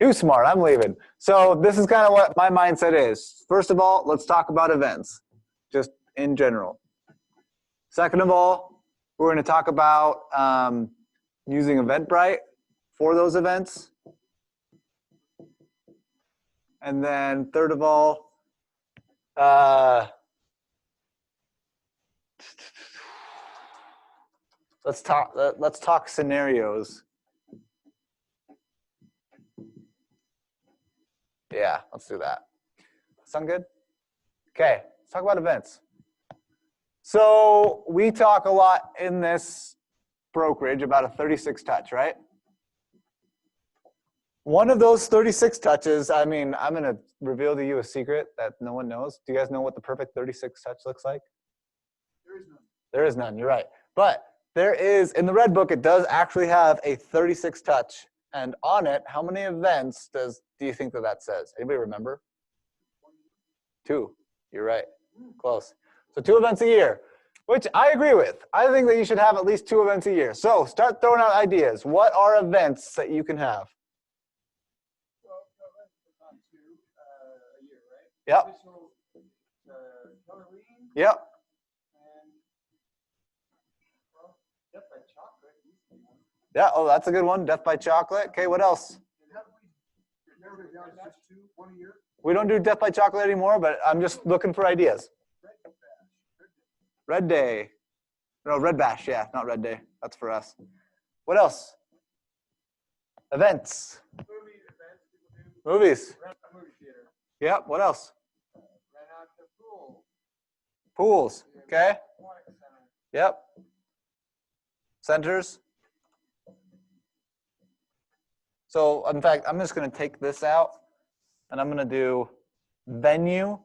Too smart, I'm leaving. So this is kind of what my mindset is. First of all, let's talk about events, just in general. Second of all, we're going to talk about using Eventbrite for those events. And then third of all, let's talk scenarios. Yeah, let's do that. Sound good? Okay, let's talk about events. So we talk a lot in this brokerage about a 36 touch, right? One of those 36 touches, I mean, I'm going to reveal to you a secret that no one knows. Do you guys know what the perfect 36 touch looks like? There is none. There is none, you're right. But there is, in the red book, it does actually have a 36 touch. And on it, how many events do you think that says? Anybody remember? 2. You're right. Close. So 2 events a year, which I agree with. I think that you should have at least 2 events a year. So start throwing out ideas. What are events that you can have? Well, events are 2 a year, right? Yep. Official Halloween. Yep. And well, Death by Chocolate. Yeah. Oh, that's a good one. Death by Chocolate. Okay. What else? That's 2, 1 a year. We don't do Death by Chocolate anymore, but I'm just looking for ideas. Red Day. No, Red Bash. Yeah, not Red Day. That's for us. What else? Events. Movies. Rent a movie theater. Yep. What else? Rent out the pool. Pools. Okay. Aquatic center. Yep. Centers. So, in fact, I'm just going to take this out, and I'm going to do venue.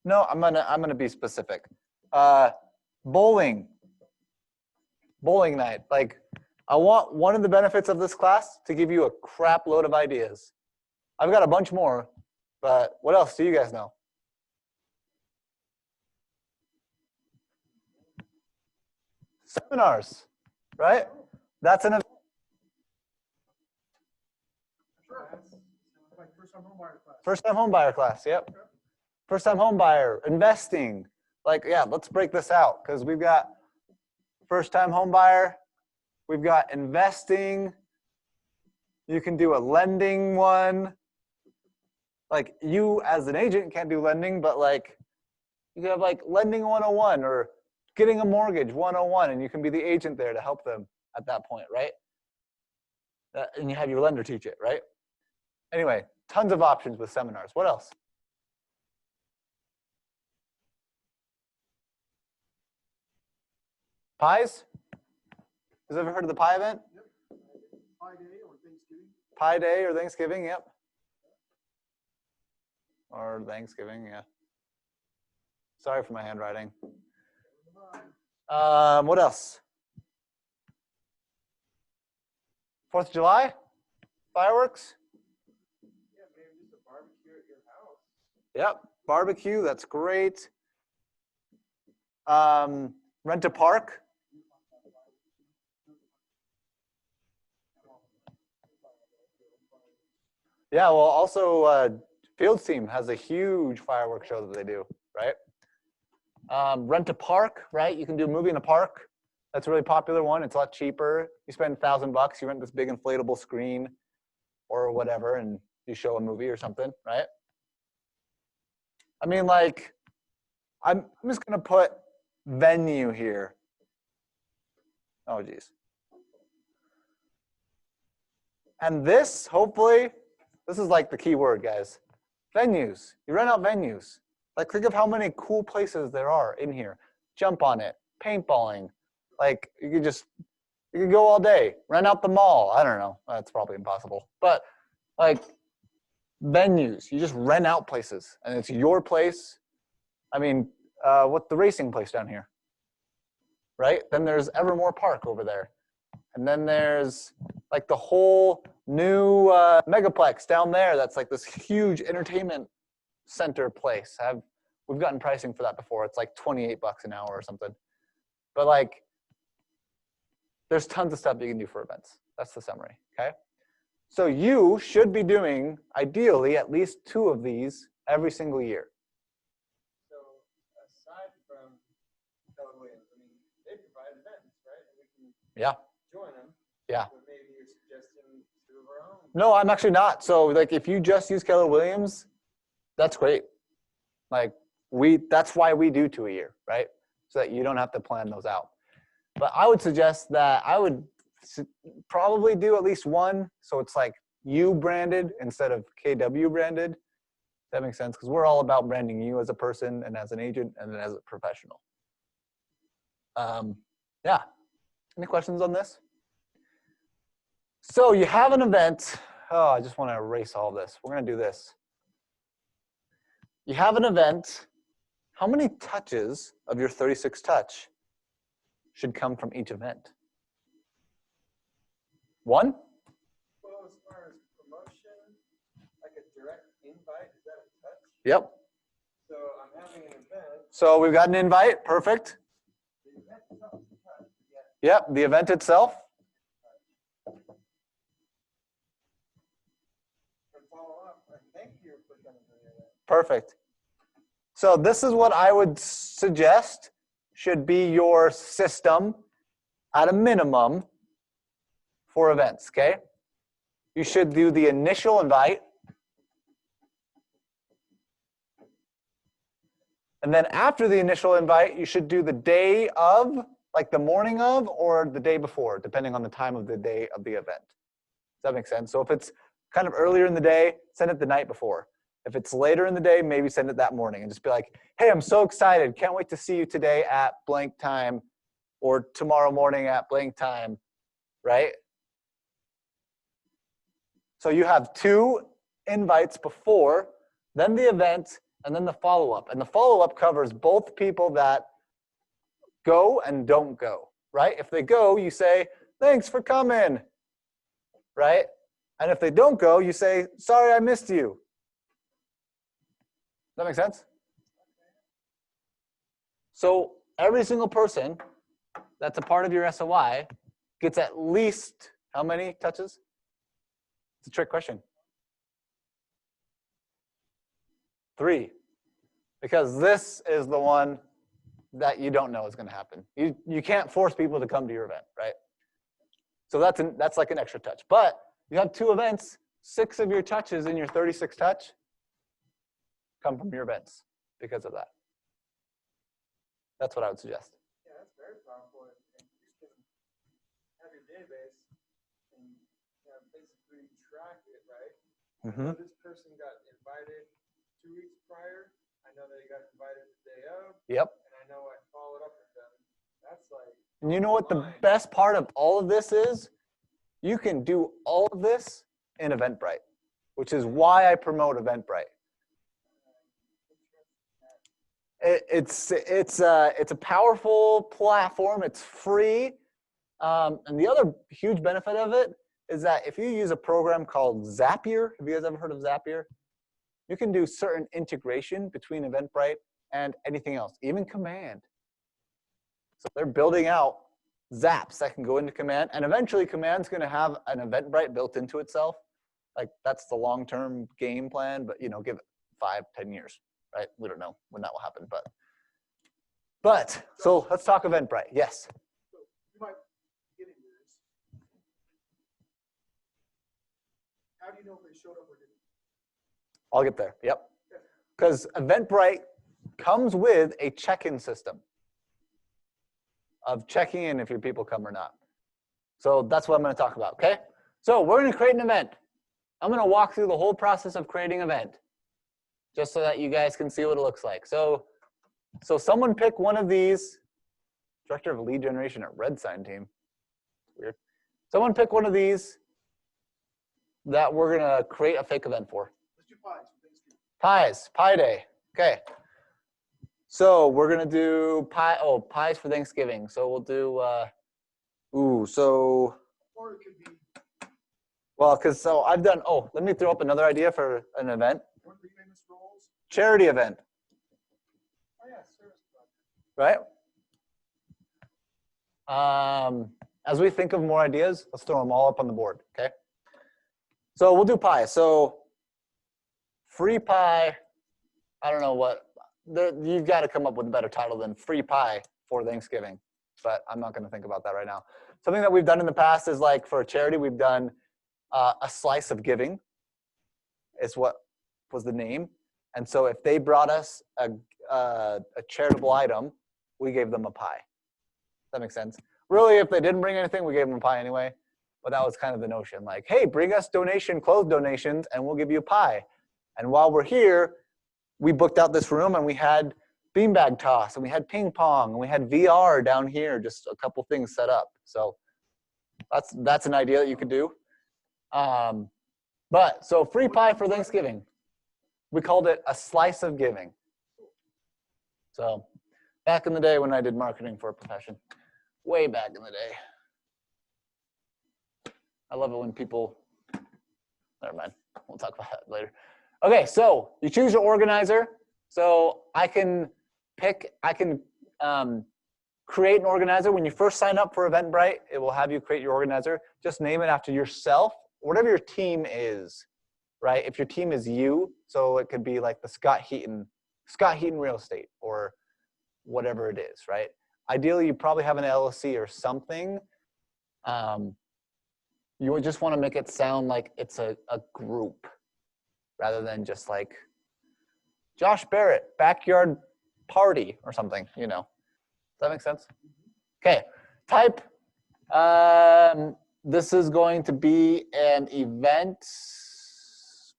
No, I'm gonna be specific. Bowling night. Like, I want one of the benefits of this class to give you a crap load of ideas. I've got a bunch more, but what else do you guys know? Seminars, right? That's an event. Like first-time homebuyer class. First-time homebuyer class, yep. First-time homebuyer, investing. Like, yeah, let's break this out because we've got first-time homebuyer, we've got investing. You can do a lending one. Like, you as an agent can't do lending, but like, you can have like lending 101 or getting a mortgage 101, and you can be the agent there to help them at that point, right? And you have your lender teach it, right? Anyway, tons of options with seminars. What else? Pies? Has ever heard of the pie event? Yep. Pie Day or Thanksgiving. Pie Day or Thanksgiving, yep. Or Thanksgiving, yeah. Sorry for my handwriting. What else? 4th of July? Fireworks? Yeah, maybe just a barbecue at your house. Yep, barbecue, that's great. Rent a park. Yeah, well, also Fields team has a huge fireworks show that they do, right? Rent a park, right? You can do a movie in a park. That's a really popular one. It's a lot cheaper. You spend $1,000, you rent this big inflatable screen or whatever, and you show a movie or something, right? I mean, like, I'm just going to put venue here. Oh, geez. And this, hopefully, this is like the key word, guys. Venues. You rent out venues. Like, think of how many cool places there are in here. Jump on it. Paintballing. Like, you could go all day. Rent out the mall. I don't know. That's probably impossible. But, like, venues. You just rent out places. And it's your place. I mean, what's the racing place down here? Right? Then there's Evermore Park over there. And then there's, like, the whole new megaplex down there. That's, like, this huge entertainment center place. We've gotten pricing for that before. It's like $28 an hour or something. But, like, there's tons of stuff you can do for events. That's the summary, okay? So you should be doing, ideally, at least 2 of these every single year. So aside from Keller Williams, I mean, they provide events, right? And we can Yeah. join them. Yeah. But maybe you're suggesting 2 of our own. No, I'm actually not. So like if you just use Keller Williams, that's great. Like that's why we do 2 a year, right? So that you don't have to plan those out. But I would suggest that I would probably do at least 1. So it's like you branded instead of KW branded. That makes sense, because we're all about branding you as a person and as an agent and then as a professional. Yeah. Any questions on this? So you have an event. Oh, I just want to erase all this. We're going to do this. You have an event. How many touches of your 36 touch should come from each event? 1? Well, as far as promotion, like a direct invite, is that a touch? Yep. So I'm having an event. So we've got an invite. Perfect. The event itself is a touch. Yep, the event itself. And follow up. Thank you for coming to the event. Perfect. So this is what I would suggest should be your system at a minimum for events, okay? You should do the initial invite. And then after the initial invite, you should do the day of, like the morning of, or the day before, depending on the time of the day of the event. Does that make sense? So if it's kind of earlier in the day, send it the night before. If it's later in the day, maybe send it that morning and just be like, hey, I'm so excited. Can't wait to see you today at blank time or tomorrow morning at blank time, right? So you have 2 invites before, then the event, and then the follow-up. And the follow-up covers both people that go and don't go, right? If they go, you say, thanks for coming, right? And if they don't go, you say, sorry, I missed you. Does that make sense? So every single person that's a part of your SOI gets at least how many touches? It's a trick question. 3. Because this is the one that you don't know is going to happen. You can't force people to come to your event, right? So that's like an extra touch. But you have 2 events, 6 of your touches in your 36 touch come from your events because of that. That's what I would suggest. Yeah, that's very powerful. And you can have your database and basically track it, right? Mm-hmm. So this person got invited 2 weeks prior. I know they got invited the day of. Yep. And I know I followed up with them. That's like. And you know what the best part of all of this is? You can do all of this in Eventbrite, which is why I promote Eventbrite. It's a powerful platform. It's free. And the other huge benefit of it is that if you use a program called Zapier, have you guys ever heard of Zapier? You can do certain integration between Eventbrite and anything else, even Command. So they're building out Zaps that can go into Command, and eventually Command's going to have an Eventbrite built into itself. Like that's the long-term game plan, but give it 5-10 years. Right? We don't know when that will happen, but so let's talk Eventbrite. Yes. So you might get into this. How do you know if they showed up or didn't? I'll get there. Yep. Because Eventbrite comes with a check-in system of checking in if your people come or not. So that's what I'm going to talk about. Okay. So we're going to create an event. I'm going to walk through the whole process of creating an event, just so that you guys can see what it looks like. So someone pick one of these. Director of lead generation at Red Sign team. Weird. Someone pick one of these that we're going to create a fake event for. Let's do pies for Thanksgiving. Pies. Pie day. Okay. So we're going to do pies for Thanksgiving. So we'll do, Or it could be. Well, I've done, let me throw up another idea for an event. One of the famous roles. Charity event. Oh yeah, service project. Right? As we think of more ideas, let's throw them all up on the board, okay? So we'll do pie. So free pie, I don't know what, you've got to come up with a better title than free pie for Thanksgiving, but I'm not going to think about that right now. Something that we've done in the past is like for a charity, we've done a slice of giving is what was the name. And so if they brought us a charitable item, we gave them a pie. Does that make sense? Really, if they didn't bring anything, we gave them a pie anyway. But that was kind of the notion. Like, hey, bring us clothes donations, and we'll give you a pie. And while we're here, we booked out this room, and we had beanbag toss, and we had ping pong, and we had VR down here, just a couple things set up. So that's an idea that you could do. But so free pie for Thanksgiving. We called it a slice of giving. So back in the day when I did marketing for a profession, way back in the day. I love it when people, never mind, we'll talk about that later. Okay, so you choose your organizer. So I can create an organizer. When you first sign up for Eventbrite, it will have you create your organizer. Just name it after yourself, whatever your team is, right? If your team is you, so it could be like the Scott Heaton Real Estate or whatever it is, right? Ideally, you probably have an LLC or something. You would just want to make it sound like it's a group rather than just like Josh Berrett, backyard party or something, you know. Does that make sense? Okay, type. This is going to be an event,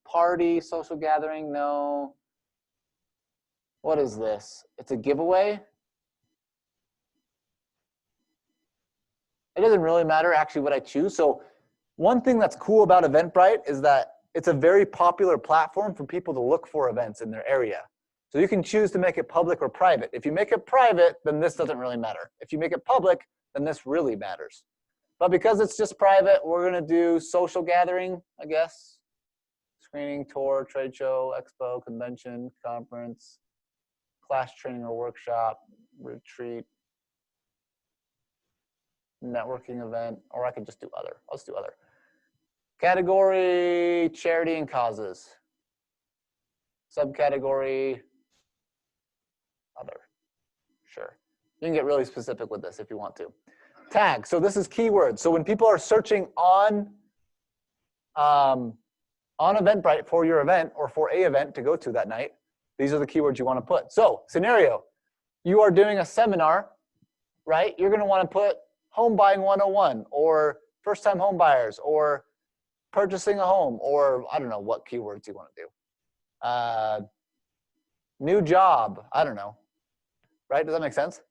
party, social gathering, no. What is this? It's a giveaway. It doesn't really matter actually what I choose. So one thing that's cool about Eventbrite is that it's a very popular platform for people to look for events in their area. So you can choose to make it public or private. If you make it private, then this doesn't really matter. If you make it public, then this really matters. But because it's just private, we're going to do social gathering, I guess. Screening, tour, trade show, expo, convention, conference, class training or workshop, retreat, networking event, or I could just do other. I'll just do other. Category, charity and causes. Subcategory, other. Sure. You can get really specific with this if you want to. Tag. So this is keywords. So when people are searching on Eventbrite for your event or for a event to go to that night, these are the keywords you want to put. So scenario, you are doing a seminar, right? You're going to want to put home buying 101 or first time home buyers or purchasing a home or I don't know what keywords you want to do. New job, I don't know, right? Does that make sense?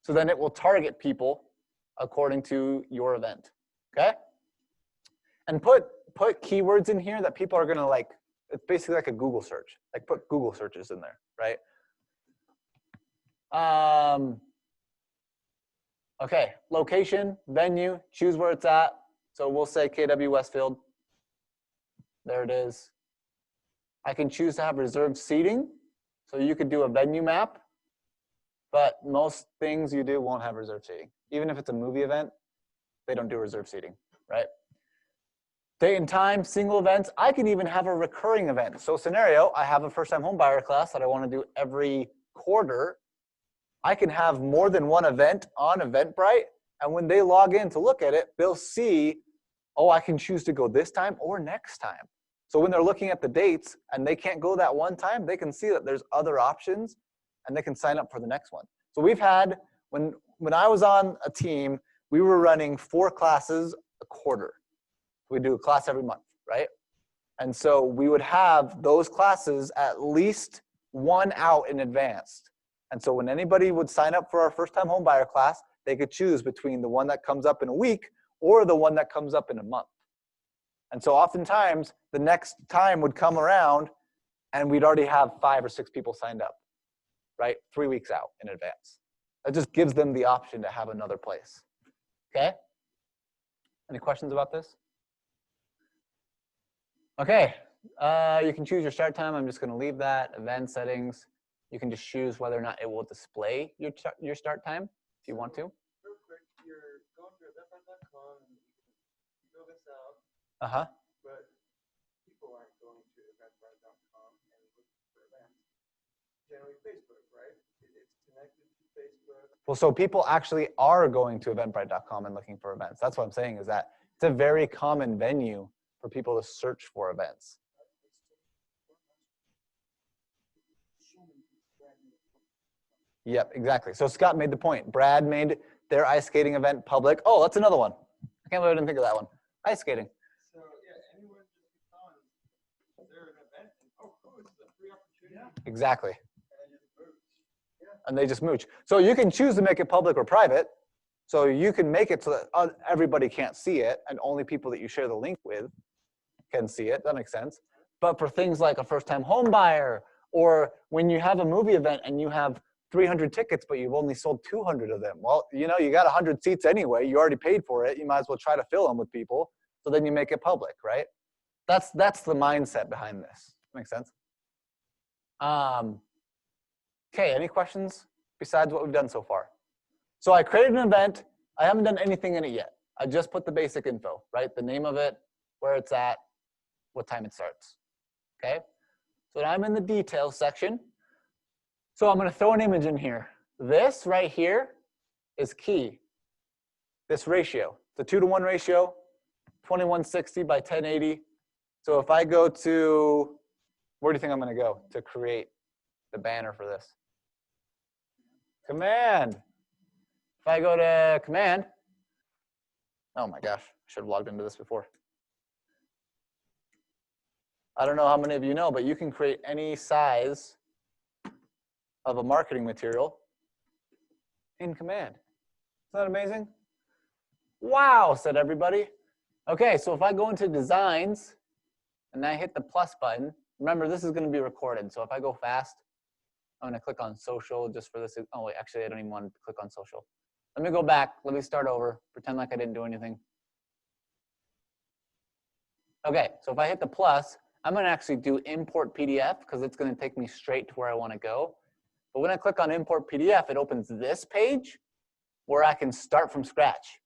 So then it will target people according to your event, okay? And put keywords in here that people are going to like. It's basically like a Google search. Like put Google searches in there, right? Okay, location, venue, choose where it's at. So we'll say KW Westfield. There it is. I can choose to have reserved seating. So you could do a venue map, but most things you do won't have reserved seating. Even if it's a movie event, they don't do reserved seating, right? Date and time, single events. I can even have a recurring event. So scenario, I have a first-time home buyer class that I want to do every quarter. I can have more than one event on Eventbrite, and when they log in to look at it, they'll see, oh, I can choose to go this time or next time. So when they're looking at the dates and they can't go that one time, they can see that there's other options and they can sign up for the next one. So we've had, when I was on a team, we were running 4 classes a quarter. We do a class every month, right? And so we would have those classes at least one out in advance. And so when anybody would sign up for our first-time home buyer class, they could choose between the one that comes up in a week or the one that comes up in a month. And so oftentimes, the next time would come around, and we'd already have 5 or 6 people signed up, right? 3 weeks out in advance. That just gives them the option to have another place, okay? Any questions about this? Okay, you can choose your start time. I'm just going to leave that. Event settings. You can just choose whether or not it will display your start time if you want to. Real quick, you're going to eventbrite.com and you fill this out. Uh-huh. But generally Facebook, right? It's connected to Facebook. Well, so people actually are going to eventbrite.com and looking for events. That's what I'm saying, is that it's a very common venue for people to search for events. Yep, exactly. So Scott made the point. Brad made their ice skating event public. Oh, that's another one. I can't believe I didn't think of that one. Ice skating. So yeah, anyone just gets on, is there an event? And, oh, cool, this is a free opportunity. Exactly. And just mooch. Yeah. And they just mooch. So you can choose to make it public or private. So you can make it so that everybody can't see it and only people that you share the link with can see it. That makes sense. But for things like a first-time home buyer, or when you have a movie event and you have 300 tickets, but you've only sold 200 of them. Well, you know, you got 100 seats anyway. You already paid for it. You might as well try to fill them with people. So then you make it public, right? That's the mindset behind this. Makes sense? Okay, any questions besides what we've done so far? So I created an event. I haven't done anything in it yet. I just put the basic info, right? The name of it, where it's at, what time it starts, okay? So I'm in the details section. So I'm going to throw an image in here. This right here is key. This ratio, the 2-to-1 ratio, 2160 by 1080. So if I go to, where do you think I'm going to go to create the banner for this? Command. If I go to command, oh my gosh, I should have logged into this before. I don't know how many of you know, but you can create any size of a marketing material in command. Isn't that amazing? Wow, said everybody. Okay, so if I go into designs and I hit the plus button, remember this is going to be recorded. So if I go fast, I'm going to click on social just for this. Oh wait, actually I don't even want to click on social. Let me go back. Let me start over. Pretend like I didn't do anything. Okay, so if I hit the plus, I'm going to actually do import PDF because it's going to take me straight to where I want to go. But when I click on import PDF, it opens this page where I can start from scratch.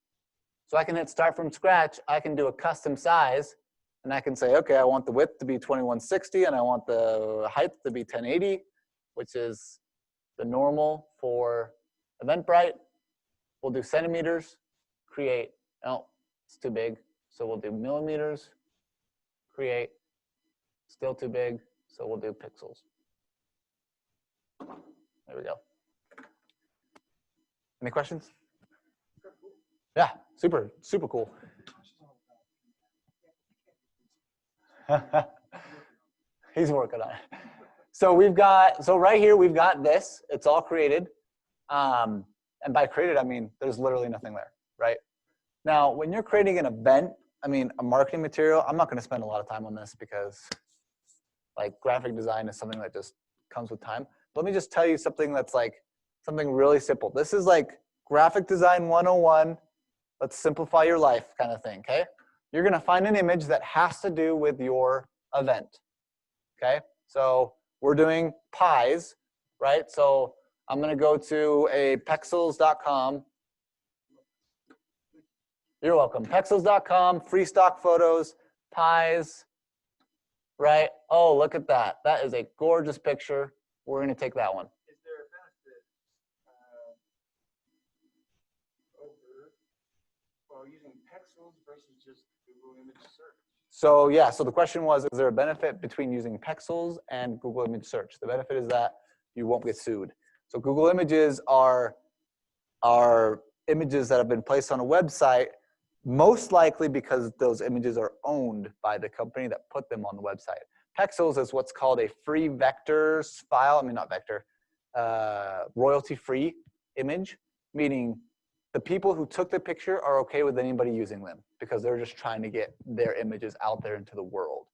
So I can hit start from scratch. I can do a custom size, and I can say, okay, I want the width to be 2160, and I want the height to be 1080, which is the normal for Eventbrite. We'll do centimeters, create. Oh, it's too big. So we'll do millimeters, create. Still too big, so we'll do pixels. There we go. Any questions? Yeah, super, super cool. He's working on it. So we've got, so right here we've got this. It's all created. And by created, I mean there's literally nothing there, right? Now, when you're creating an event, I mean a marketing material, I'm not going to spend a lot of time on this because like graphic design is something that just comes with time. Let me just tell you something that's like something really simple. This is like graphic design 101. Let's simplify your life kind of thing, okay? You're going to find an image that has to do with your event, okay? So we're doing pies, right? So I'm going to go to a pexels.com. You're welcome. Pexels.com, free stock photos, pies, right? Oh, look at that. That is a gorgeous picture. We're going to take that one. Is there a benefit over using pixels versus just Google image search? So yeah, so the question was, is there a benefit between using pixels and Google image search? The benefit is that you won't get sued. So Google images are images that have been placed on a website, most likely because those images are owned by the company that put them on the website. Pexels is what's called a free vectors file, I mean not vector, royalty-free image, meaning the people who took the picture are okay with anybody using them because they're just trying to get their images out there into the world.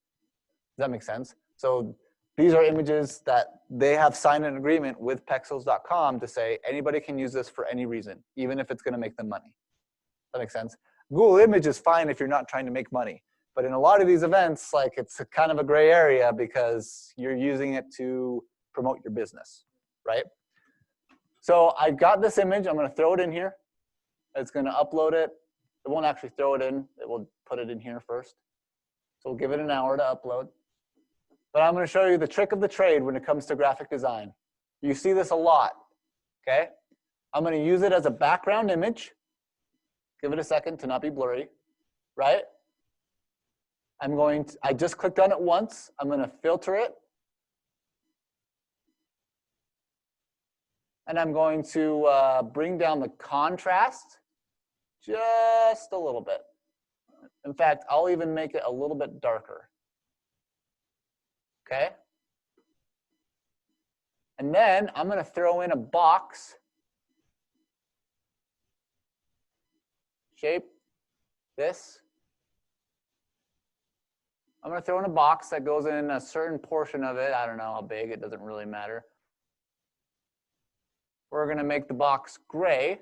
Does that make sense? So these are images that they have signed an agreement with Pexels.com to say anybody can use this for any reason, even if it's going to make them money. Does that make sense? Google Image is fine if you're not trying to make money. But in a lot of these events, like it's a kind of a gray area because you're using it to promote your business, right? So I got this image. I'm going to throw it in here. It's going to upload it. It won't actually throw it in. It will put it in here first. So we'll give it an hour to upload. But I'm going to show you the trick of the trade when it comes to graphic design. You see this a lot, okay? I'm going to use it as a background image. Give it a second to not be blurry, right? I just clicked on it once. I'm going to filter it. And I'm going to bring down the contrast just a little bit. In fact, I'll even make it a little bit darker. Okay? And then I'm going to throw in a box shape, this. I'm going to throw in a box that goes in a certain portion of it. I don't know how big, it doesn't really matter. We're going to make the box gray.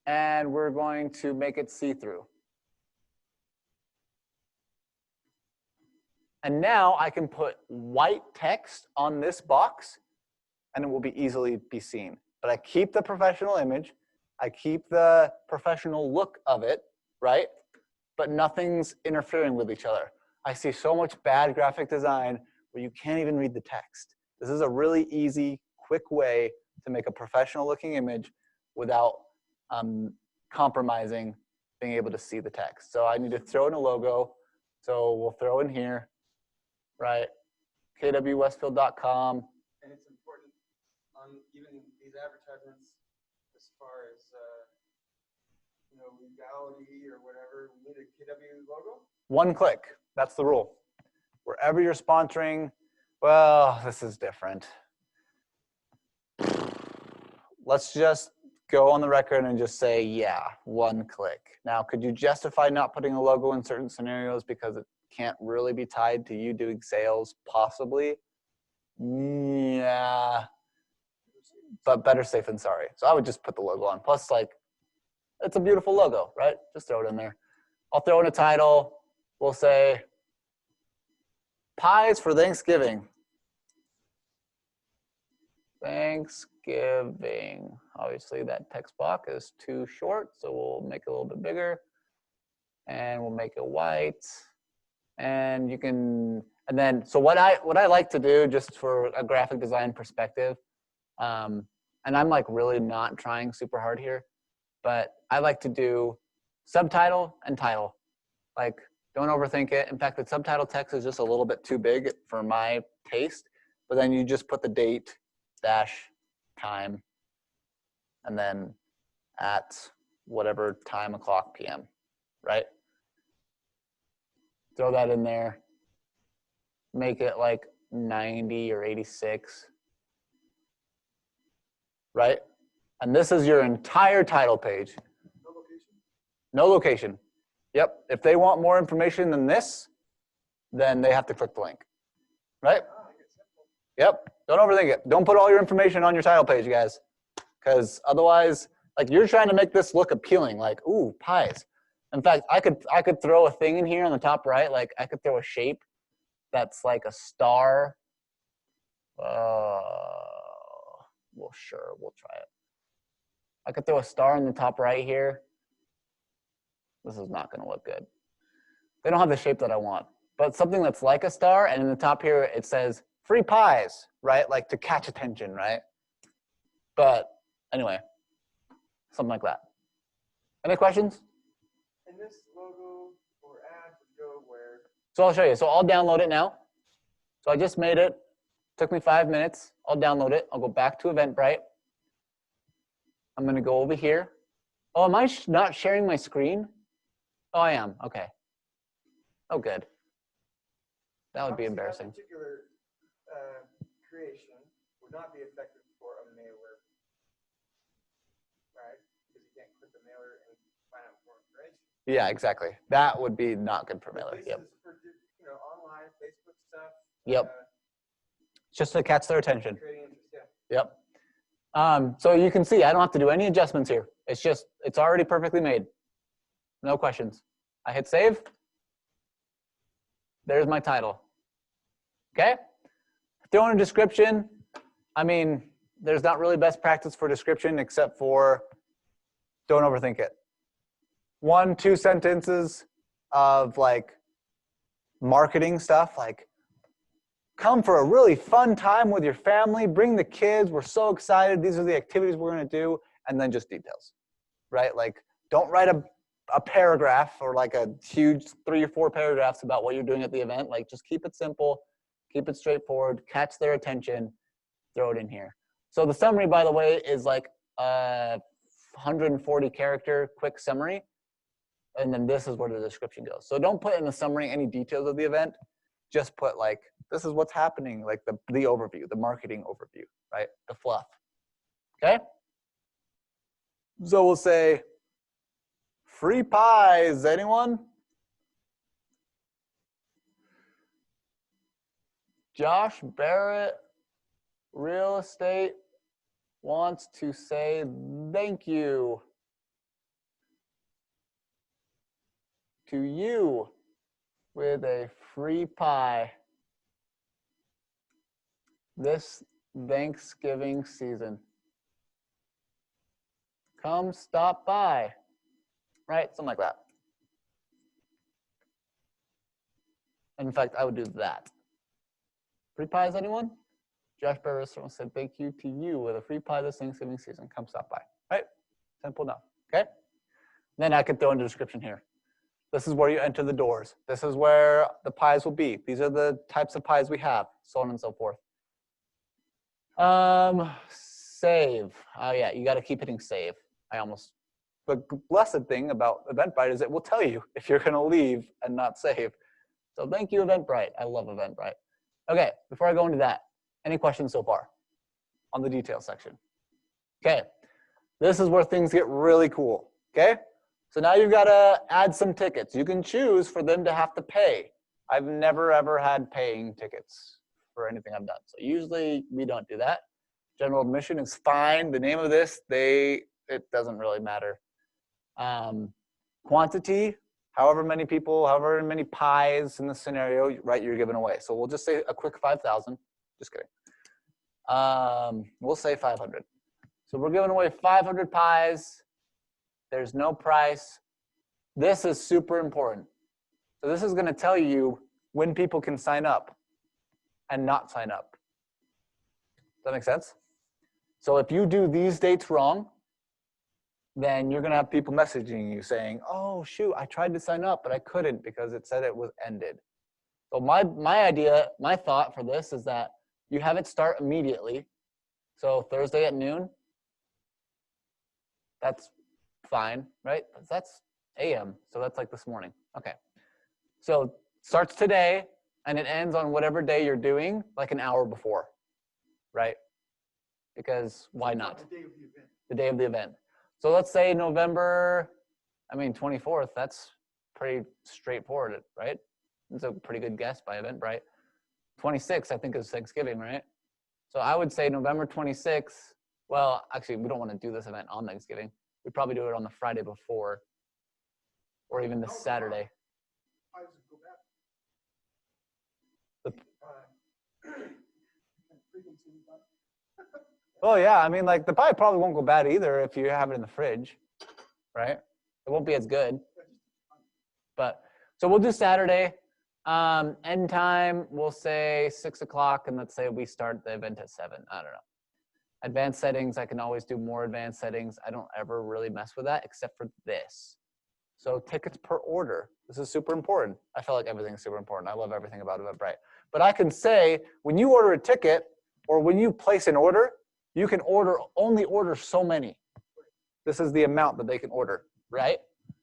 And we're going to make it see-through. And now I can put white text on this box, and it will be easily be seen. But I keep the professional image. I keep the professional look of it, right? But nothing's interfering with each other. I see so much bad graphic design where you can't even read the text. This is a really easy, quick way to make a professional looking image without compromising being able to see the text. So I need to throw in a logo. So we'll throw in here, right? kwwestfield.com. And it's important on even these advertisements, as far as legality or whatever, we need a KW logo. One click, that's the rule. Wherever you're sponsoring, well, this is different. Let's just go on the record and just say, yeah, one click. Now, could you justify not putting a logo in certain scenarios because it can't really be tied to you doing sales? Possibly. Yeah. But better safe than sorry. So I would just put the logo on. Plus, like, it's a beautiful logo, right? Just throw it in there. I'll throw in a title. We'll say, pies for Thanksgiving. Thanksgiving. Obviously, that text box is too short, so we'll make it a little bit bigger. And we'll make it white. And you can, and then, so what I like to do, just for a graphic design perspective, and I'm like really not trying super hard here, but I like to do subtitle and title. Like, don't overthink it. In fact, the subtitle text is just a little bit too big for my taste, but then you just put the date, dash, time, and then at whatever time o'clock PM, right? Throw that in there. Make it like 90 or 86, right? And this is your entire title page. No location? No location. Yep. If they want more information than this, then they have to click the link, right? Ah, I get simple. Yep. Don't overthink it. Don't put all your information on your title page, guys, because otherwise, like, you're trying to make this look appealing, like, ooh, pies. In fact, I could throw a thing in here on the top right, like I could throw a shape that's like a star. Well, sure, we'll try it. I could throw a star in the top right here. This is not going to look good. They don't have the shape that I want, but something that's like a star, and in the top here it says free pies, right? Like to catch attention, right? But anyway, something like that. Any questions? And this logo or ad would go where? So I'll show you. So I'll download it now. So I just made it. Took me 5 minutes. I'll download it. I'll go back to Eventbrite. I'm going to go over here. Oh, am I not sharing my screen? Oh, I am. Okay. Oh, good. That would be Obviously, embarrassing. That particular creation would not be effective for a mailer, right? Because you can't click the mailer and find out more information. Yeah, exactly. That would be not good for mailer. This Yep. is for online Facebook stuff. Yep. Just to catch their attention. Creating interest, yeah. Yep. So you can see I don't have to do any adjustments here. It's already perfectly made. No questions. I hit save. There's my title. Okay? Throw in a description. I mean, there's not really best practice for description except for don't overthink it. 1-2 sentences of like marketing stuff, like come for a really fun time with your family, bring the kids, we're so excited, these are the activities we're going to do, and then just details, right? Like don't write a paragraph or like a huge 3 or 4 paragraphs about what you're doing at the event. Like just keep it simple, keep it straightforward, catch their attention, throw it in here. So the summary, by the way, is like a 140 character quick summary. And then this is where the description goes. So don't put in the summary any details of the event. Just put like, this is what's happening, like the overview, the marketing overview, right? The fluff, okay? So we'll say, free pies, anyone? Josh Berrett, real estate, wants to say thank you to you with a free pie this Thanksgiving season. Come stop by, right? Something like that. In fact, I would do that. Free pies, anyone? Josh Berrett said thank you to you with a free pie this Thanksgiving season. Come stop by, right? Simple enough, okay? Then I could throw in the description here. This is where you enter the doors. This is where the pies will be. These are the types of pies we have, so on and so forth. Save. Oh yeah, you got to keep hitting save. The blessed thing about Eventbrite is it will tell you if you're going to leave and not save. So thank you, Eventbrite. I love Eventbrite. Okay, before I go into that, any questions so far on the details section? Okay, this is where things get really cool, okay? So now you've got to add some tickets. You can choose for them to have to pay. I've never, ever had paying tickets for anything I've done. So usually we don't do that. General admission is fine. The name of this, it doesn't really matter. Quantity, however many people, however many pies in the scenario, right, you're giving away. So we'll just say a quick 5,000. Just kidding. We'll say 500. So we're giving away 500 pies. There's no price. This is super important. So this is going to tell you when people can sign up and not sign up. Does that make sense? So if you do these dates wrong, then you're going to have people messaging you saying, oh, shoot, I tried to sign up, but I couldn't because it said it was ended. So my thought for this is that you have it start immediately. So Thursday at noon, that's fine, right? That's AM, so that's like this morning. Okay. So starts today, and it ends on whatever day you're doing, like an hour before, right? Because why not? The day of the event. The day of the event. So let's say November, 24th, that's pretty straightforward, right? It's a pretty good guess by Eventbrite. 26th, I think, is Thanksgiving, right? So I would say November 26th. Well, actually, we don't want to do this event on Thanksgiving. We'd probably do it on the Friday before, or even the Saturday. I was go back. Oh yeah, like the pie probably won't go bad either if you have it in the fridge, right? It won't be as good. But so we'll do Saturday. End time, we'll say 6 o'clock, and let's say we start the event at 7. I don't know. Advanced settings, I can always do more advanced settings. I don't ever really mess with that except for this. So tickets per order. This is super important. I feel like everything's super important. I love everything about Eventbrite. But I can say when you order a ticket or when you place an order, you can only order so many. This is the amount that they can order, right?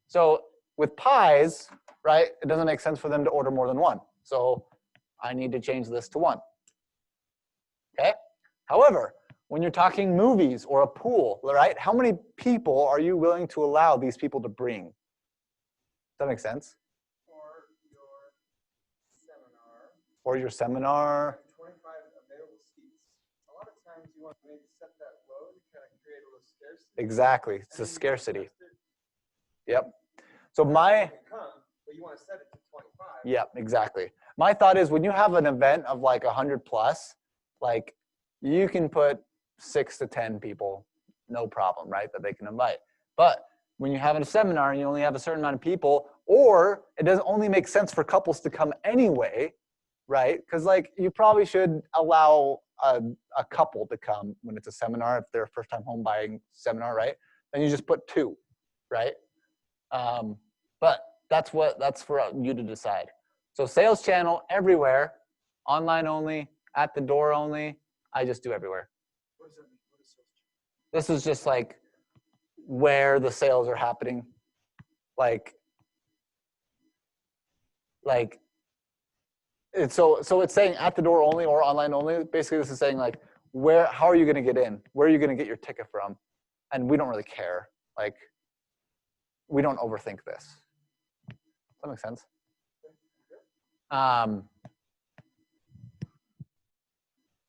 So with pies, right, it doesn't make sense for them to order more than one. So I need to change this to 1. Okay? However, when you're talking movies or a pool, right, how many people are you willing to allow these people to bring? Does that make sense? Or your seminar. 25 available seats. A lot of times you want to maybe set that low to kind of create a little scarcity. Exactly. It's a scarcity. Yep. So But you want to set it to 25. Yep, exactly. My thought is when you have an event of like 100 plus, like you can put 6 to 10 people, no problem, right, that they can invite. But when you have a seminar and you only have a certain amount of people, or it doesn't only make sense for couples to come anyway, right? Because like you probably should allow a couple to come when it's a seminar if they're a first-time home buying seminar, right? Then you just put 2, right? But that's for you to decide. So sales channel everywhere, online only, at the door only. I just do everywhere. What does that mean? What is sales channel? This is just like where the sales are happening. Like so it's saying at the door only or online only. Basically, this is saying like how are you going to get in? Where are you going to get your ticket from? And we don't really care. Like we don't overthink this. Does that make sense?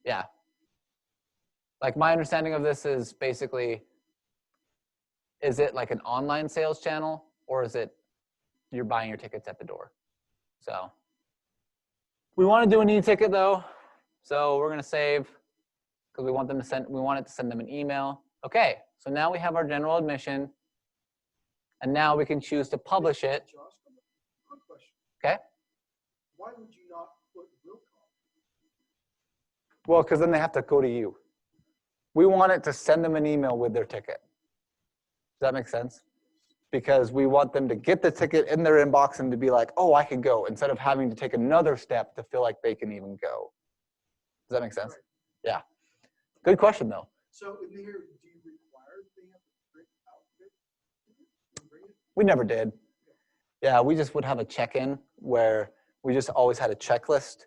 Yeah. Like my understanding of this is basically, is it like an online sales channel or is it you're buying your tickets at the door? So we want to do an e-ticket though. So we're going to save because we want it to send them an email. Okay. So now we have our general admission and now we can choose to publish it. Josh, quick question. Okay. Why would you not put will call? Well, because then they have to go to you. We want it to send them an email with their ticket. Does that make sense? Because we want them to get the ticket in their inbox and to be like, oh, I can go, instead of having to take another step to feel like they can even go. Does that make sense? Right. Yeah. Good question, though. So in here, do you require they have to print out and bring it? We never did. Yeah, we just would have a check-in where we just always had a checklist.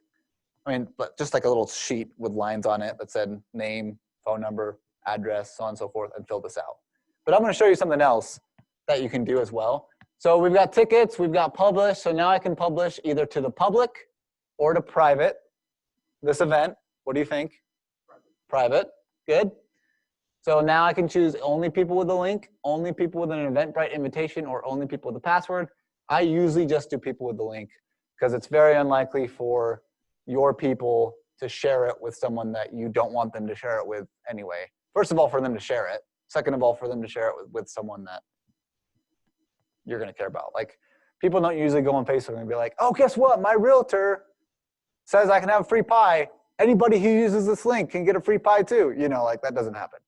I mean, but just like a little sheet with lines on it that said name, phone number, address, so on and so forth, and fill this out. But I'm going to show you something else that you can do as well. So we've got tickets, we've got publish. So now I can publish either to the public or to private. This event, what do you think? Private. Good. So now I can choose only people with a link, only people with an Eventbrite invitation, or only people with a password. I usually just do people with the link because it's very unlikely for your people to share it with someone that you don't want them to share it with anyway. First of all, for them to share it. Second of all, for them to share it with someone that you're going to care about. Like, people don't usually go on Facebook and be like, oh, guess what? My realtor says I can have a free pie. Anybody who uses this link can get a free pie too. You know, like that doesn't happen.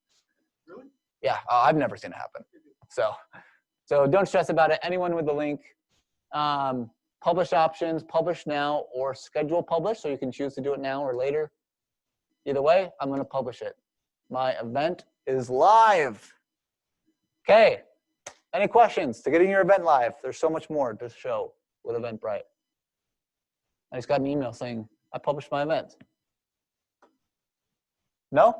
Really? Yeah, I've never seen it happen. So don't stress about it. Anyone with the link. Publish options, publish now, or schedule publish. So you can choose to do it now or later. Either way, I'm going to publish it. My event is live. Okay. Any questions to getting your event live? There's so much more to show with Eventbrite. I just got an email saying I published my event. No?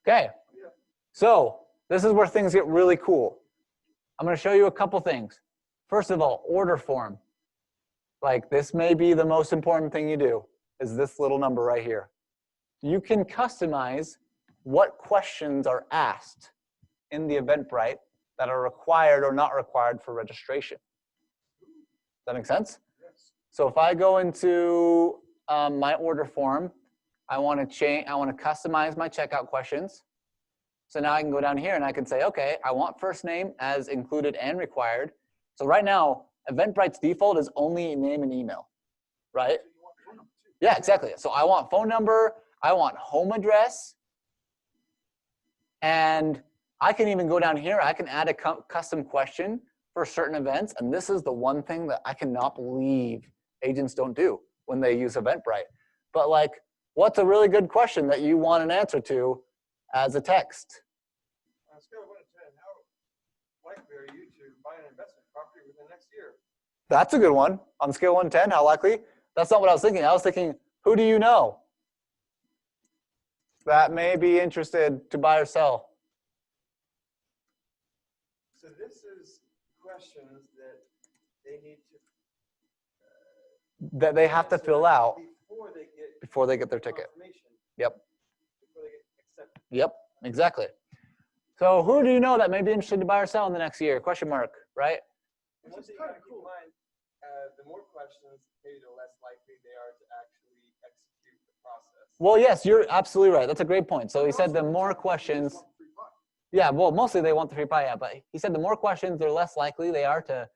Okay. Yeah. So this is where things get really cool. I'm going to show you a couple things. First of all, order form. Like this may be the most important thing you do, is this little number right here. You can customize what questions are asked in the Eventbrite that are required or not required for registration. Does that make sense? Yes. So if I go into my order form, I want to customize my checkout questions. So now I can go down here and I can say, okay, I want first name as included and required. So right now, Eventbrite's default is only name and email, right? So you want phone number too. Yeah, exactly. So I want phone number, I want home address, and I can even go down here. I can add a custom question for certain events, and this is the one thing that I cannot believe agents don't do when they use Eventbrite. But like, what's a really good question that you want an answer to as a text? On a scale of 1 to 10, how likely are you to buy an investment property within the next year? That's a good one. On the scale of 1 to 10, how likely? That's not what I was thinking. I was thinking, who do you know that may be interested to buy or sell? So this is questions that they need to That they have to answer fill out before they get their ticket. confirmation, Yep. before they get accepted. Yep, exactly. So who do you know that may be interested to buy or sell in the next year? Question mark, right? And one thing you gotta keep in mind, the more questions, maybe the less likely they are to actually execute the process. Well, yes, you're absolutely right. That's a great point. So he said the more questions. Yeah, well, mostly they want the free pie, yeah. But he said the more questions, the less likely they are to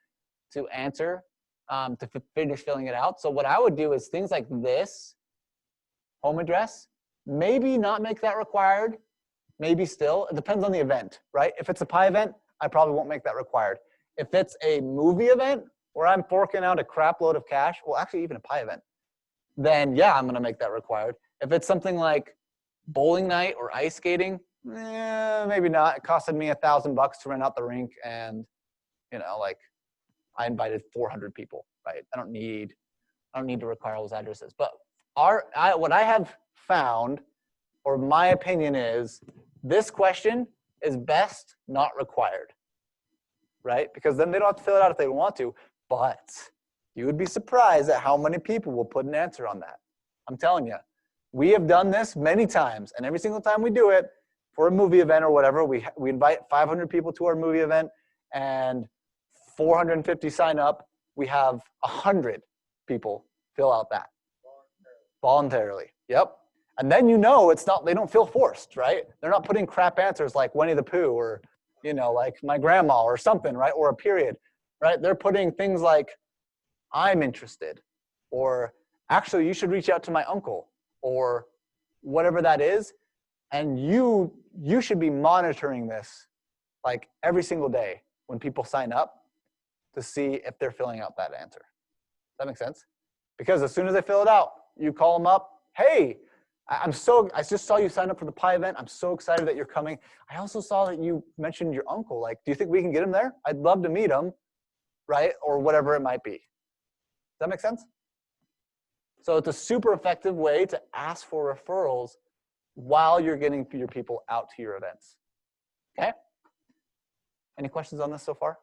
answer, to finish filling it out. So what I would do is things like this, home address, maybe not make that required, maybe still. It depends on the event, right? If it's a pie event, I probably won't make that required. If it's a movie event where I'm forking out a crap load of cash, well, actually even a pie event, then yeah, I'm gonna make that required. If it's something like bowling night or ice skating, maybe not. It costed me $1,000 to rent out the rink, and like I invited 400 people, right? I don't need to require all those addresses. But what I have found, or my opinion is, this question is best not required, right? Because then they don't have to fill it out if they don't want to. But you would be surprised at how many people will put an answer on that. I'm telling you, we have done this many times, and every single time we do it for a movie event or whatever, we invite 500 people to our movie event, and 450 sign up. We have 100 people fill out that voluntarily. Yep. And then it's not, they don't feel forced, right? They're not putting crap answers like Winnie the Pooh or like my grandma or something, right? Or a period, right? They're putting things like, I'm interested, or actually you should reach out to my uncle, or whatever that is. And you should be monitoring this like every single day when people sign up to see if they're filling out that answer. Does that make sense? Because as soon as they fill it out, you call them up. Hey, I just saw you sign up for the pie event. I'm so excited that you're coming. I also saw that you mentioned your uncle. Like, do you think we can get him there? I'd love to meet him, right? Or whatever it might be. Does that make sense? So it's a super effective way to ask for referrals while you're getting your people out to your events. Okay? Any questions on this so far?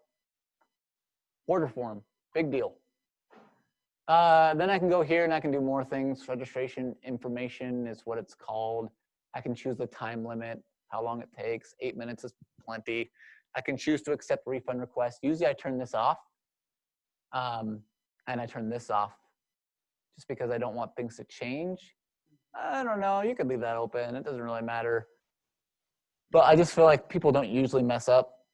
Order form, big deal. Then I can go here and I can do more things. Registration information is what it's called. I can choose the time limit, how long it takes. 8 minutes is plenty. I can choose to accept refund requests. Usually I turn this off. And I turn this off just because I don't want things to change. I don't know, you could leave that open. It doesn't really matter. But I just feel like people don't usually mess up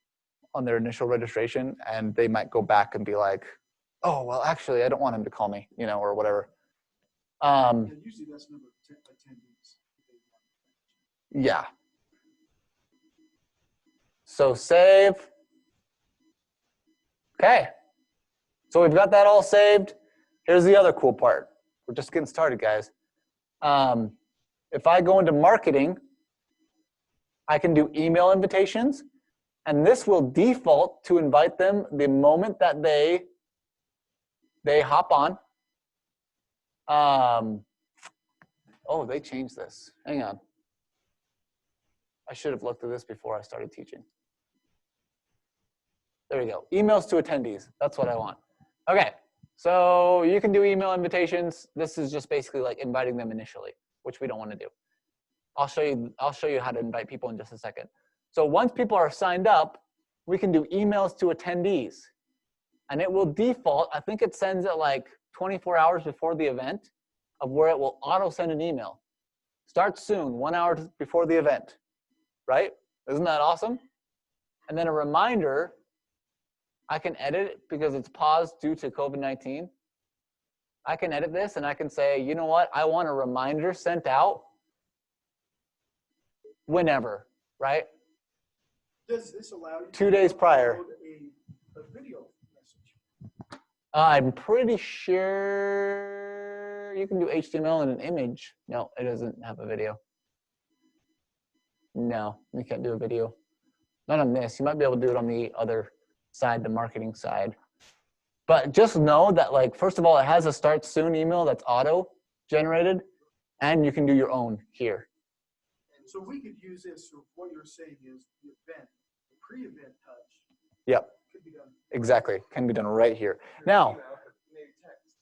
on their initial registration, and they might go back and be like, oh, well, actually, I don't want him to call me, or whatever. Usually that's number of attendees. Yeah. So save. Okay. So we've got that all saved. Here's the other cool part. We're just getting started, guys. If I go into marketing, I can do email invitations, and this will default to invite them the moment that they hop on. Oh, they changed this. Hang on. I should have looked at this before I started teaching. There we go. Emails to attendees. That's what I want. Okay. So you can do email invitations. This is just basically like inviting them initially, which we don't want to do. I'll show you how to invite people in just a second. So once people are signed up, we can do emails to attendees. And it will default, I think it sends it like 24 hours before the event, of where it will auto send an email. Start soon, 1 hour before the event, right? Isn't that awesome? And then a reminder, I can edit it because it's paused due to COVID-19. I can edit this and I can say, you know what? I want a reminder sent out whenever, right? Does this allow you 2 days prior. upload a video message? I'm pretty sure you can do HTML and an image. No, it doesn't have a video. No, you can't do a video. Not on this. You might be able to do it on the other side, the marketing side. But just know that, like, first of all, it has a start soon email that's auto generated, and you can do your own here. So we could use this, so what you're saying is the event, the pre-event touch. Yep. Could be done. Exactly. Can be done right here. Now,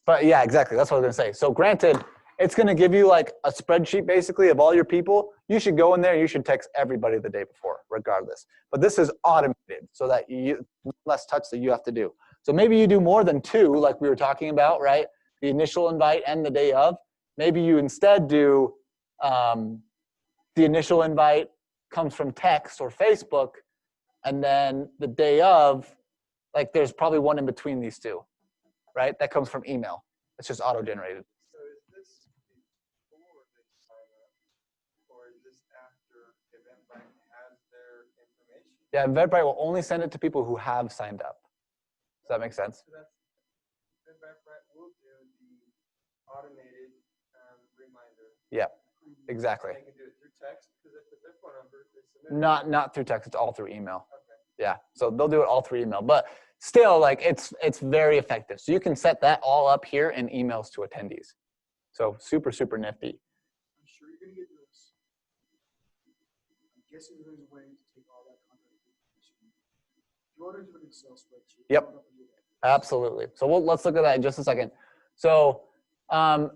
but yeah, exactly. That's what I was going to say. So granted, it's going to give you like a spreadsheet basically of all your people. You should go in there. You should text everybody the day before, regardless. But this is automated so that you less touch that you have to do. So maybe you do more than 2, like we were talking about, right? The initial invite and the day of. Maybe you instead do the initial invite comes from text or Facebook, and then the day of, like there's probably one in between these two, right? That comes from email. It's just auto-generated. So is this before they sign up, or is this after Eventbrite has their information? Yeah, Eventbrite will only send it to people who have signed up. Does that make sense? So that's Eventbrite will do the automated reminder. Yeah, exactly. They can do it through text because if their phone number is submitted. Not through text, it's all through email. Okay. Yeah, so they'll do it all through email, but still, like it's very effective. So you can set that all up here in emails to attendees. So super, super nifty. I'm sure you're going to get this. I'm guessing there's a way to take all that content information, throw it into an Excel spreadsheet. Yep. put it up in your database. Absolutely. So let's look at that in just a second. So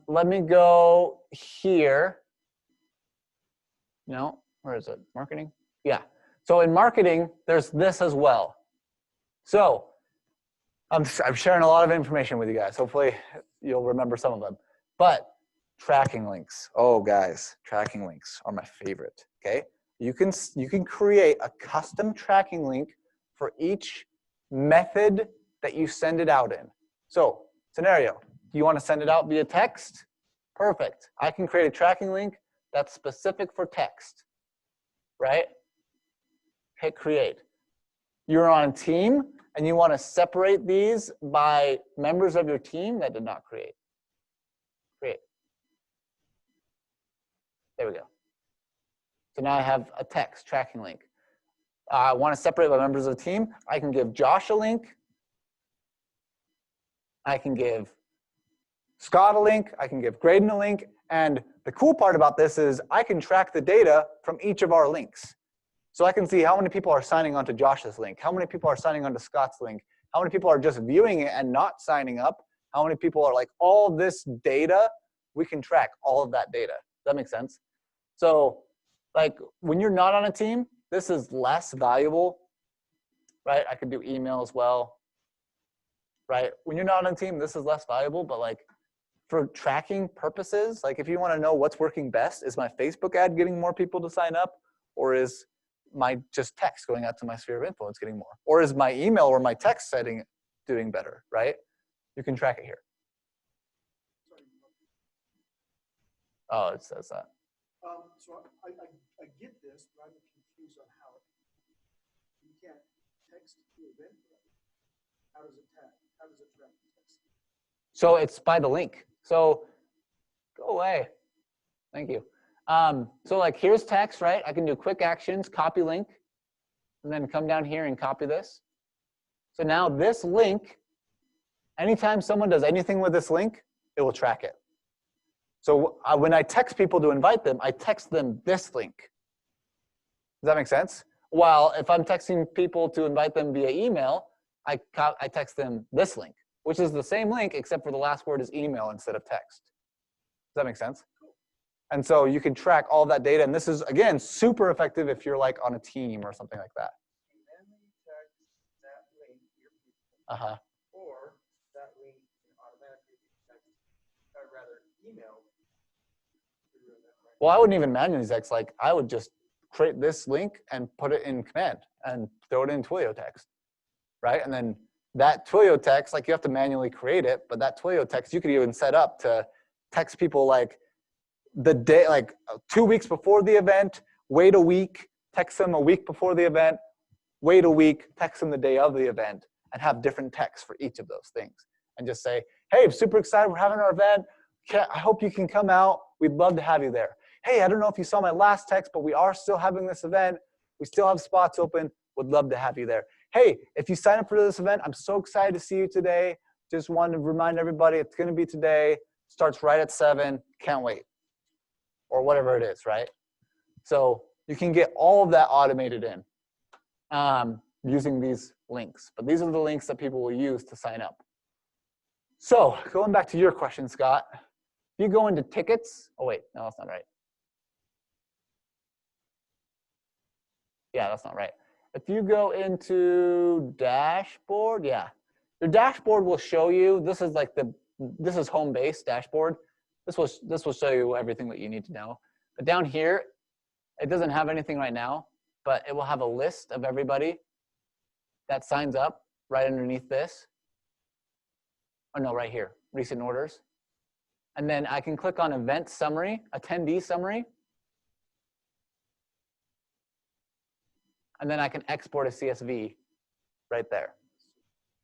let me go here. No, where is it? Marketing? Yeah. So in marketing, there's this as well. So I'm sharing a lot of information with you guys. Hopefully you'll remember some of them. But tracking links. Oh, guys, tracking links are my favorite. Okay. You can create a custom tracking link for each method that you send it out in. So scenario, do you want to send it out via text? Perfect. I can create a tracking link that's specific for text, right? Hit create. You're on a team and you want to separate these by members of your team that did not create. Create. There we go. So now I have a text tracking link. I want to separate by members of the team. I can give Josh a link. I can give Scott a link. I can give Graydon a link. And the cool part about this is I can track the data from each of our links. So I can see how many people are signing on to Josh's link, how many people are signing on to Scott's link, how many people are just viewing it and not signing up, how many people are like, all this data, we can track all of that data. Does that make sense? So like when you're not on a team, this is less valuable, right? I could do email as well, right? When you're not on a team, this is less valuable, but like for tracking purposes, like if you want to know what's working best, is my Facebook ad getting more people to sign up, or is my just text going out to my sphere of influence getting more? Or is my email or my text setting doing better, right? You can track it here. Oh, it says that. So I get this, but I'm confused on how you can't text to Eventbrite. How does it track text? So it's by the link. So go away. Thank you. So like here's text, right? I can do quick actions, copy link, and then come down here and copy this. So now this link, anytime someone does anything with this link, it will track it. So when I text people to invite them, I text them this link. Does that make sense? While if I'm texting people to invite them via email, I text them this link, which is the same link except for the last word is email instead of text. Does that make sense? And so you can track all of that data. And this is, again, super effective if you're like on a team or something like that. And then you text that link to your people, Uh-huh. or that link can automatically be texted, or rather email. Well, I wouldn't even manually text. Like I would just create this link and put it in command and throw it in Twilio text, right? And then that Twilio text, like you have to manually create it, but that Twilio text you could even set up to text people like the day, like 2 weeks before the event, wait a week, text them a week before the event, wait a week, text them the day of the event, and have different texts for each of those things. And just say, hey, I'm super excited, we're having our event. I hope you can come out. We'd love to have you there. Hey, I don't know if you saw my last text, but we are still having this event. We still have spots open. Would love to have you there. Hey, if you sign up for this event, I'm so excited to see you today. Just wanted to remind everybody it's going to be today. Starts right at 7. Can't wait. Or whatever it is, right? So you can get all of that automated in using these links. But these are the links that people will use to sign up. So going back to your question, Scott, if you go into tickets, oh wait, no, that's not right. Yeah, that's not right. If you go into dashboard, yeah, your dashboard will show you, this is like this is home base dashboard. This will show you everything that you need to know. But down here, It doesn't have anything right now, but it will have a list of everybody that signs up right underneath this. Oh no, right here, recent orders. And then I can click on event summary, attendee summary. And then I can export a CSV right there.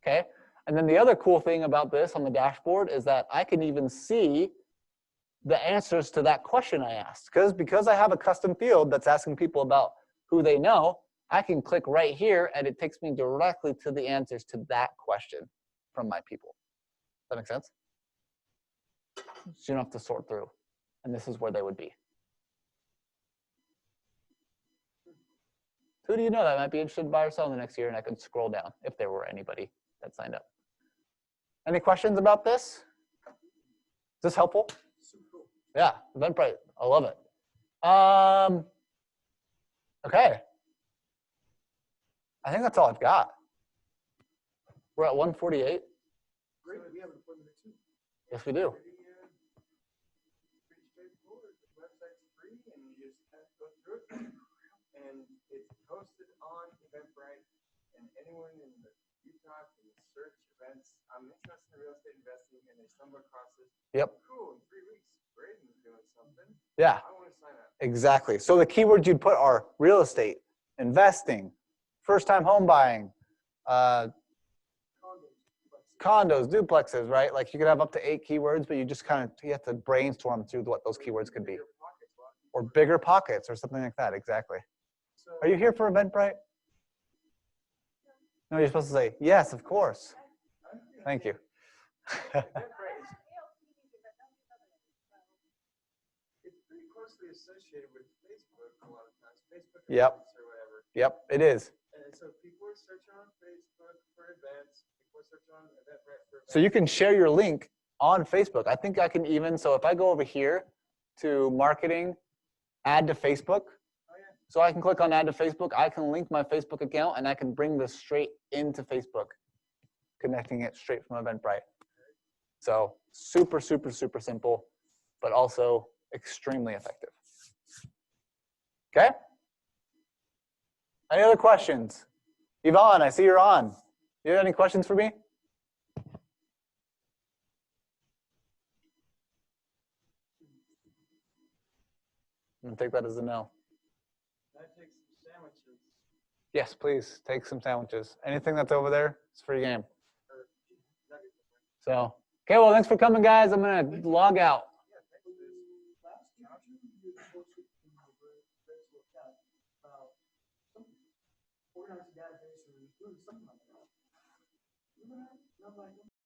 Okay? And then the other cool thing about this on the dashboard is that I can even see the answers to that question I asked. Because I have a custom field that's asking people about who they know, I can click right here and it takes me directly to the answers to that question from my people. Does that make sense? So you don't have to sort through. And this is where they would be. Who do you know that might be interested in buy or sell in the next year? And I can scroll down if there were anybody that signed up. Any questions about this? Is this helpful? Yeah, Eventbrite, I love it. Okay. I think that's all I've got. We're at 148. Great, we have an appointment too. Yes, we do. Pretty straightforward. The website's free, and you just have to go through it. And it's posted on Eventbrite, and anyone in Utah can search events. I'm interested in real estate investing, and they stumble across this. Yep. Cool, in 3 weeks, Braden's doing something. Yeah, I want to sign up. exactly. So the keywords you'd put are real estate, investing, first-time home buying, condos, duplexes, right? Like you could have up to 8 keywords, but you just you have to brainstorm through what those keywords could be. Or bigger pockets or something like that, exactly. Are you here for Eventbrite? No, you're supposed to say, yes, of course. Thank you. It's pretty closely associated with Facebook a lot of times. Facebook Yep. events or whatever. Yep, it is. And so people are searching on Facebook for events. People are searching on Eventbrite for events. So you can share your link on Facebook. I think I can even, so if I go over here to marketing, add to Facebook, so I can click on add to Facebook, I can link my Facebook account and I can bring this straight into Facebook, connecting it straight from Eventbrite. So super, super, super simple, but also extremely effective. Okay? Any other questions? Yvonne, I see you're on. You have any questions for me? I'm gonna take that as a no. Can I take some sandwiches? Yes, please, take some sandwiches. Anything that's over there, it's free game. Or nuggets? So, okay, well, thanks for coming, guys. I'm gonna log out. Yeah, thanks for this. Last year, you posted in the Facebook chat about organizing database or doing something like that. Remember that? And I'm like,